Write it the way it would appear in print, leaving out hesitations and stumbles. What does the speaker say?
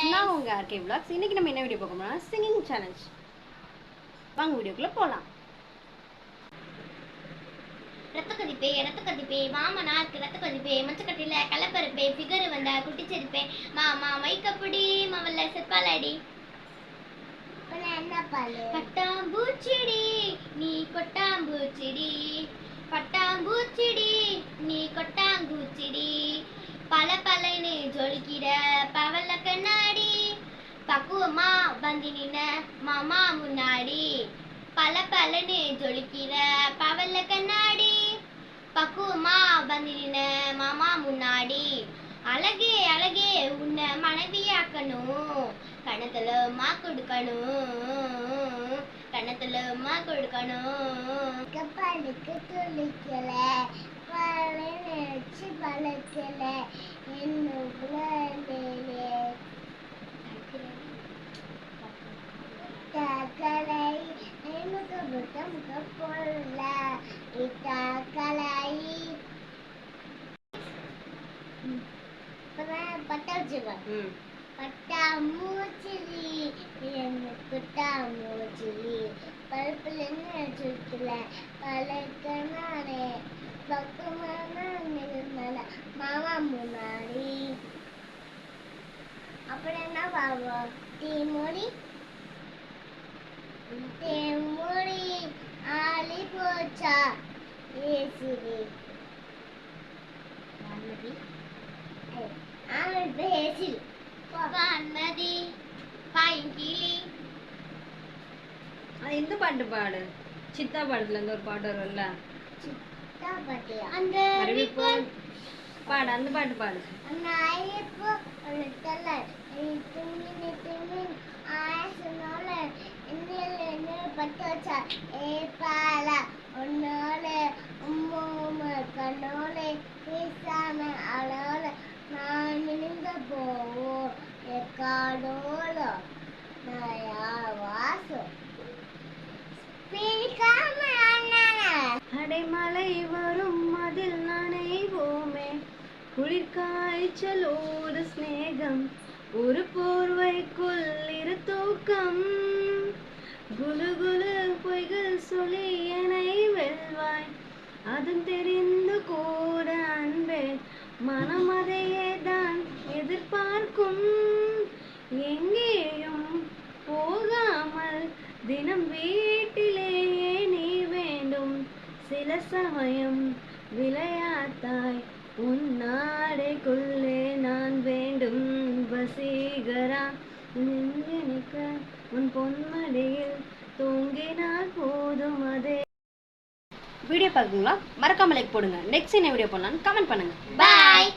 நான் உங்க RK vlogs. இன்னைக்கு நம்ம என்ன வீடியோ பார்க்க போறோம்னா சிங்கிங் சேலஞ்ச். வாங்க வீடியோக்குள்ள போலாம். ரத்த கதிப்பே மாமனாருக்கு ரத்த கதிப்பே மச்சக்கட்டில கலப்பருப்பே ஃபிகர் வந்தா குட்டிச்செருப்பே மாமா மைக்கப்புடி மவல்ல செப்பாலடி பட்டாம்பூச்சிடி நீ கொட்டாம்பூச்சிடி பட்டாம்பூச்சிடி நீ கொட்டாங்கூச்சிடி பல பலன்னு ஜொலிக்கிற பவள கண்ணாடி பக்குவமா வந்து நின்ன மாமா முன்னாடி பல பலன்னு ஜொலிக்கிற பவள கண்ணாடி பக்குவமா வந்து நின்ன மாமா முன்னாடி அழகே அழகே உன்னை மனைவியாக்கணும் கணத்துல மா கொடுக்கணும் கணத்துல மா கொடுக்கணும் கப்பாலுக்கு துளிக்கல நினைச்சு பழக்கல கலை முகப்பொருள கலை பட்டாம்பூச்சிலி பட்டாம்பூச்சிலி பருப்புல சுக்கல பழக்கனானே பக்குமான மாமா முன்னாடி அப்புறம் என்ன பாவம் தீமொழி தேமொழி ஆளி போச்சா ஏசிரி வான்மதி பேசில் வான்மதி பாயங்கிளி. அது எந்த பாட்டு பாடு? சித்தா பாடத்துல இருந்து ஒரு பாட்டு வரும்ல, சித்தா பாட்டு. அந்த பாடு, அந்த பாட்டு பாடு. அந்த ஐயப்போ ஒருத்தல துணி துணி ஆசனோல என்ன பட்டு வச்சா ஏ பால ஒன்னோல உம்மோம கண்ணோல பேசாம அழோல நான் நினைந்த போவோம் எக்காடோல வாசம் அடைமலை வரும் அதில் நனைவோமே குளிர் காய்ச்சலோடு ஸ்நேகம் ஒரு போர்வைக்குள் இரு தூக்கம் குலு குலு பொய்கள் சொல்லி என்னை வெல்வாய் அதும் தெரிந்து கூட அன்பே மனம் அதையே தான் எதிர்பார்க்கும் எங்கேயும் போகாமல் தினம் வீட்டிலேயே நீ வேண்டும் சில சமயம் விளையாட்டாய் உன் நாடைக்குள்ளே நான் வேண்டும் வசீகரா நெஞ்சனிக்க உன் பொன்மடியில் தூங்கினால் போதும் அதே. வீடியோ பார்க்குங்களா? மறக்காம லைக் போடுங்க. நெக்ஸ்ட் என்ன வீடியோ பண்ணலாம்னு கமெண்ட் பண்ணுங்க. பாய்.